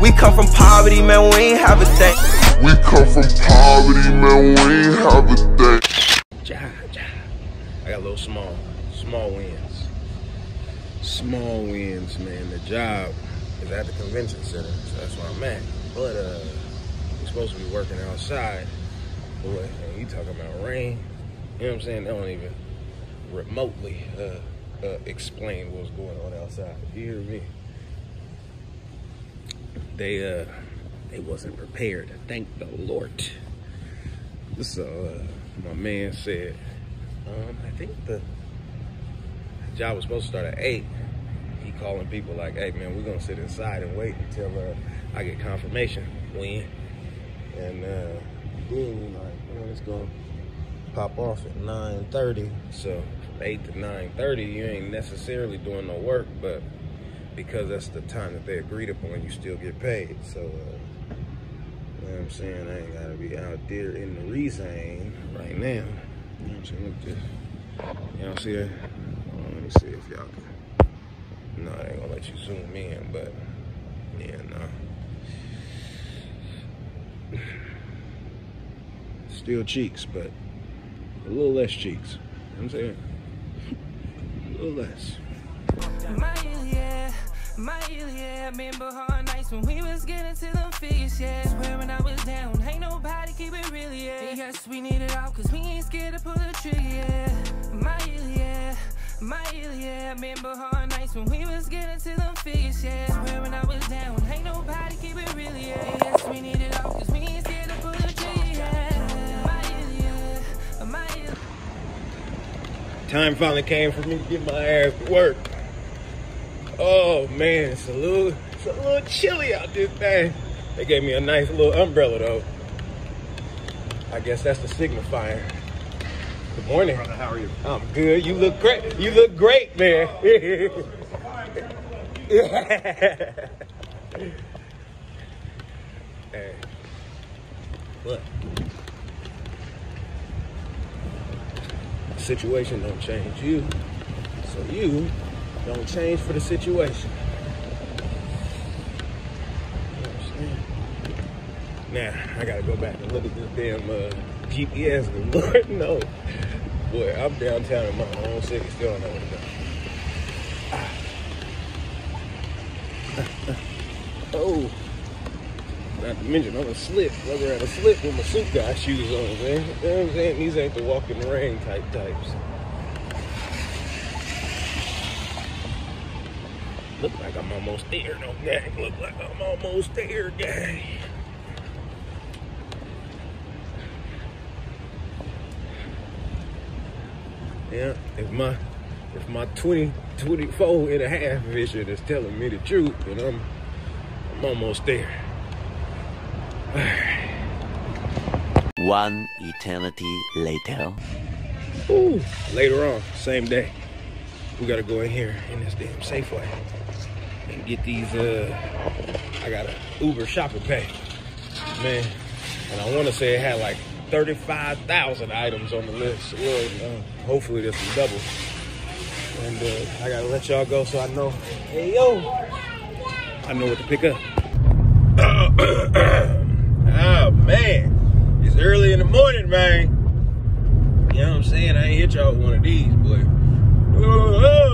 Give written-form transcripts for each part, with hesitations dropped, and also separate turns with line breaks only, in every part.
We come from poverty, man, we ain't have a thing.
We come from poverty, man, we ain't have a thing.
I got a little small wins. Small wins, man. The job is at the convention center, so that's where I'm at. But we're supposed to be working outside. Boy, you talking about rain? You know what I'm saying? They don't even remotely explain what's going on outside. You hear me? They wasn't prepared. Thank the Lord. So my man said, I think the job was supposed to start at 8. He calling people like, hey man, we're gonna sit inside and wait until I get confirmation when. And then like, it's gonna pop off at 9:30. So from 8 to 9:30, you ain't necessarily doing no work, but because that's the time that they agreed upon, you still get paid. So you know what I'm saying? I ain't gotta be out there in the resign right now. You know what I'm saying? Look this. Y'all see it? Let me see if y'all can. No, I ain't gonna let you zoom in, but yeah, no. Still cheeks, but a little less cheeks. You know what I'm saying? A little less. My yeah, remember hard nights when we was getting to them figures, yeah. Swear when I was down, ain't nobody keep it real, yeah. Yes, we need it all, cause we ain't scared to pull the trigger, yeah. My yeah, remember hard nights when we was getting to them figures, yeah. Swear when I was down, ain't nobody keep it real, yeah. Yes, we need it all, cause we ain't scared to pull the trigger, yeah. My yeah. Time finally came for me to get my ass to work. Oh man, it's a little chilly out this thing. They gave me a nice little umbrella though. I guess that's the signifier. Good morning. Brother, how are you? I'm good. You look great. You look great, man. Hey, look. The situation don't change you, so you don't change for the situation. You know what I'm saying? Now, I gotta go back and look at this damn GPS, the Lord knows. Boy, I'm downtown in my own city, still don't know where to go. Oh, not to mention, I'm a slip. Run around a slip with my suit guy shoes on, man. You know what I'm saying? These ain't the walk in the rain types. Look like I'm almost there, no gang. Look like I'm almost there, gang. Yeah, if my 24 and a half vision is telling me the truth, then I'm almost there.
One eternity later.
Ooh, later on, same day, we gotta go in here in this damn Safeway and get these, I got an Uber shopping pay, man, and I want to say it had like 35,000 items on the list. Well, hopefully this is double. And I gotta let y'all go so I know, hey yo, I know what to pick up. Oh man, it's early in the morning, man. You know what I'm saying? I ain't hit y'all with one of these, boy.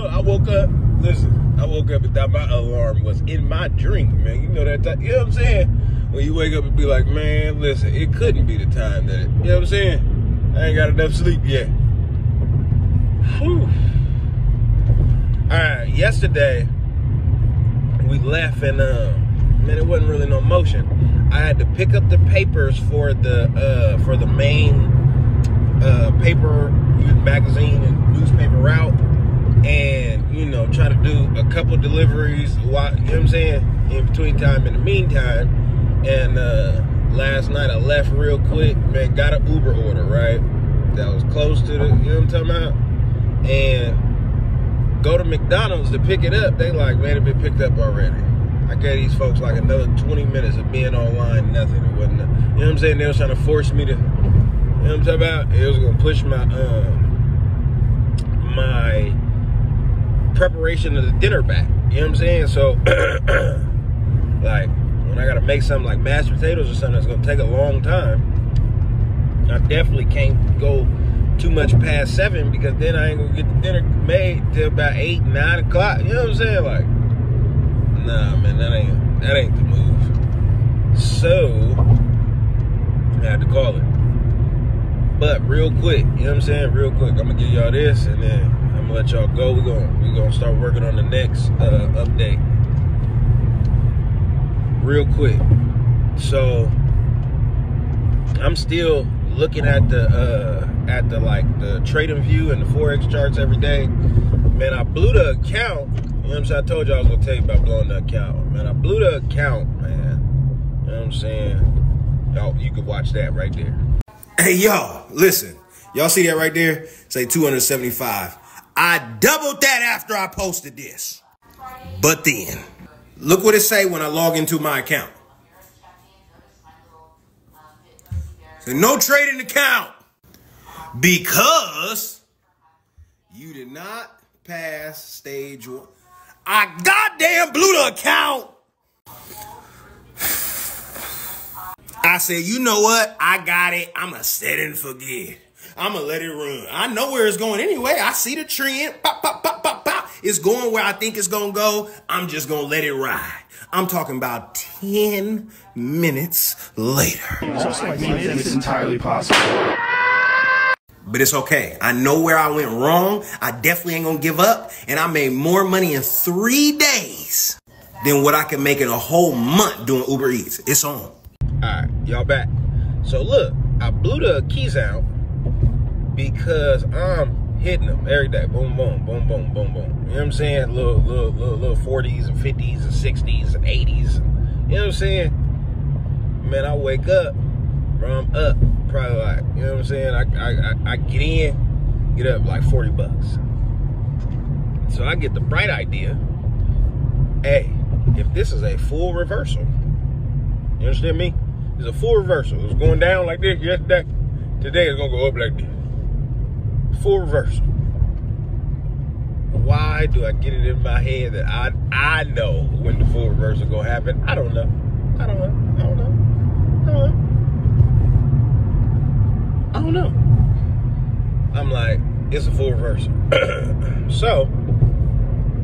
I woke up, listen, I woke up and thought my alarm was in my dream, man. You know that time, you know what I'm saying? When you wake up and be like, man, listen, it couldn't be the time that, you know what I'm saying? I ain't got enough sleep yet. Whew. All right, yesterday, we left and, man, it wasn't really no motion. I had to pick up the papers for the main paper, magazine, and newspaper route, and, you know, try to do a couple deliveries, you know what I'm saying, in between time, in the meantime. And last night I left real quick, man, got an Uber order, right? That was close to the, you know what I'm talking about? And go to McDonald's to pick it up. They like, man, it been picked up already. I gave these folks like another 20 minutes of being online, nothing. It wasn't, you know what I'm saying? They was trying to force me to, you know what I'm talking about? It was gonna push my, my preparation of the dinner back. You know what I'm saying? So, like, when I gotta make something like mashed potatoes or something that's gonna take a long time, I definitely can't go too much past 7 because then I ain't gonna get the dinner made till about 8, 9 o'clock. You know what I'm saying? Like, nah, man, that ain't the move. So I had to call it. But real quick, you know what I'm saying? Real quick, I'm gonna give y'all this and then I'm gonna let y'all go. We're gonna start working on the next update. Real quick. So I'm still looking at the trading view and the Forex charts every day. Man, I blew the account. You know what I'm saying? I told y'all I was gonna tell you about blowing the account. Man, I blew the account, man. You know what I'm saying? Y'all, you can watch that right there. Hey, y'all, listen. Y'all see that right there? Say 275. I doubled that after I posted this. But then, look what it say when I log into my account. So no trading account. Because you did not pass stage 1. I goddamn blew the account. I said, you know what? I got it. I'm going to set and forget. I'm going to let it run. I know where it's going anyway. I see the trend. Pop, pop, pop, pop, pop. It's going where I think it's going to go. I'm just going to let it ride. I'm talking about 10 minutes later.
It's entirely possible.
But it's okay. I know where I went wrong. I definitely ain't going to give up. And I made more money in 3 days than what I can make in a whole month doing Uber Eats. It's on. All right, y'all back. So look, I blew the keys out because I'm hitting them every day. Boom, boom, boom, boom, boom, boom. You know what I'm saying? Little 40s and 50s and 60s and 80s. You know what I'm saying? Man, I wake up, bro, I'm up probably like, you know what I'm saying? I get up like $40. So I get the bright idea, hey, if this is a full reversal, you understand me? It's a full reversal. It was going down like this yesterday. Today it's gonna go up like this. Full reversal. Why do I get it in my head that I know when the full reversal gonna happen? I don't know. I'm like, it's a full reversal. So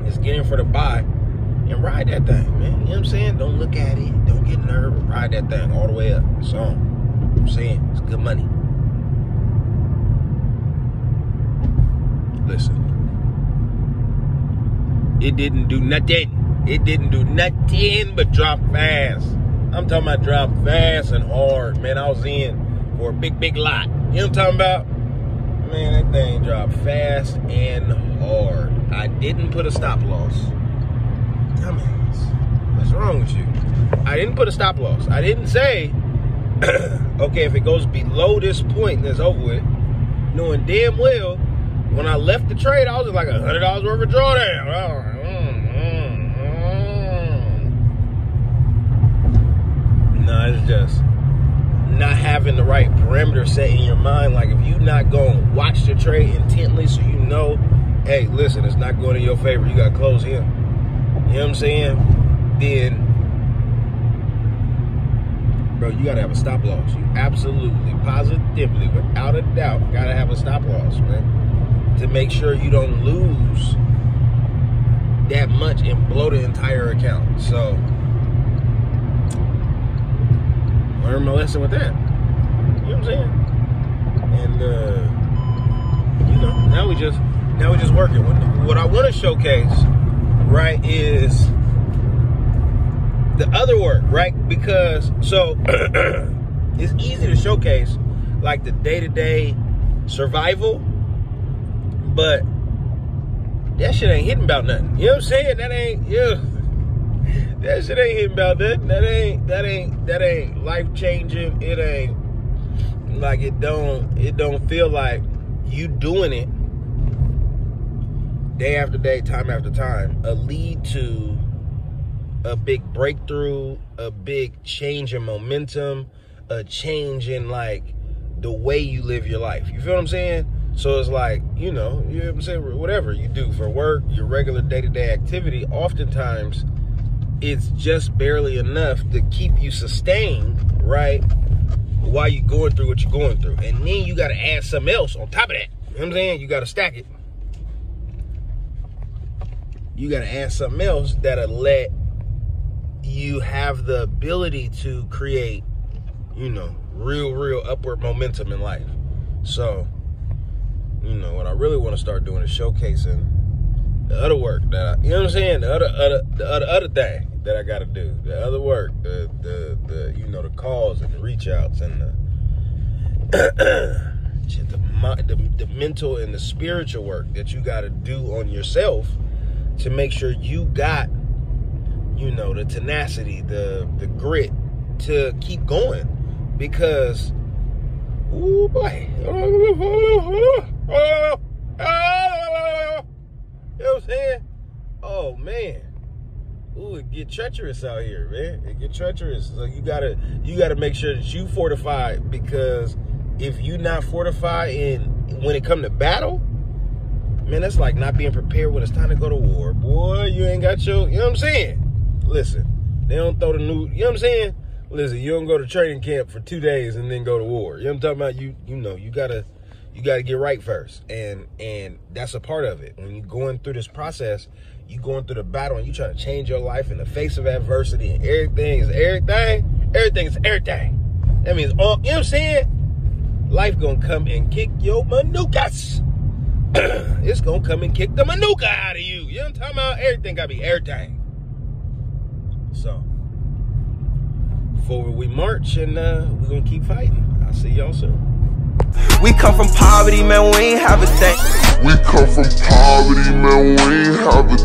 it's getting for the buy and ride that thing, man. You know what I'm saying? Don't look at it. Don't get nervous. Ride that thing all the way up. It's on. I'm saying it's good money. Listen. It didn't do nothing. It didn't do nothing but drop fast. I'm talking about drop fast and hard. Man, I was in for a big lot. You know what I'm talking about? Man, that thing dropped fast and hard. I didn't put a stop loss. Dumbass. What's wrong with you? I didn't put a stop loss. I didn't say, okay, if it goes below this point, then it's over with. Knowing damn well, when I left the trade, I was just like $100 worth of drawdown. I was like, No, it's just not having the right parameter set in your mind. Like, if you're not going to watch the trade intently so you know, hey, listen, it's not going in your favor. You got to close him. You know what I'm saying? Then, bro, you got to have a stop loss. You absolutely, positively, without a doubt, got to have a stop loss, man, to make sure you don't lose that much and blow the entire account. So, learn my lesson with that. You know what I'm saying? And, you know, now we just working. What I want to showcase, right, is the other work, right? Because, so, it's easy to showcase, like, the day-to-day survival, but that shit ain't hitting about nothing. You know what I'm saying? That ain't, that shit ain't hitting about nothing. That ain't life-changing. It ain't, like, it don't feel like you doing it day after day, time after time, a lead to a big breakthrough, a big change in momentum, a change in, like, the way you live your life. You feel what I'm saying? So it's like, you know what I'm saying? Whatever you do for work, your regular day-to-day activity, oftentimes it's just barely enough to keep you sustained, right? While you're going through what you're going through. And then you got to add something else on top of that. You know what I'm saying? You got to stack it. You got to add something else that'll let you have the ability to create, you know, real upward momentum in life. So, you know, what I really want to start doing is showcasing the other work that you know what I'm saying, the other thing that I got to do, the other work, the you know, the calls and the reach outs and the mental and the spiritual work that you got to do on yourself to make sure you got, you know, the tenacity, the grit to keep going. Because, ooh boy, you know what I'm saying? Oh man, ooh, it get treacherous out here, man. It get treacherous. So you gotta make sure that you fortified, because if you not fortified when it come to battle, man, that's like not being prepared when it's time to go to war. Boy, you ain't got your, you know what I'm saying? Listen, they don't throw the new, you know what I'm saying? Listen, you don't go to training camp for 2 days and then go to war. You know what I'm talking about? You know, you gotta get right first. And that's a part of it. When you're going through this process, you going through the battle and you trying to change your life in the face of adversity, and everything is everything. Everything is everything. That means all, you know what I'm saying? Life gonna come and kick your manukas. It's gonna come and kick the manuka out of you. You know what I'm talking about? Everything gotta be everything. So, forward we march, and we're gonna keep fighting. I'll see y'all soon.
We come from poverty, man, we ain't have a thing.
We come from poverty, man, we ain't have a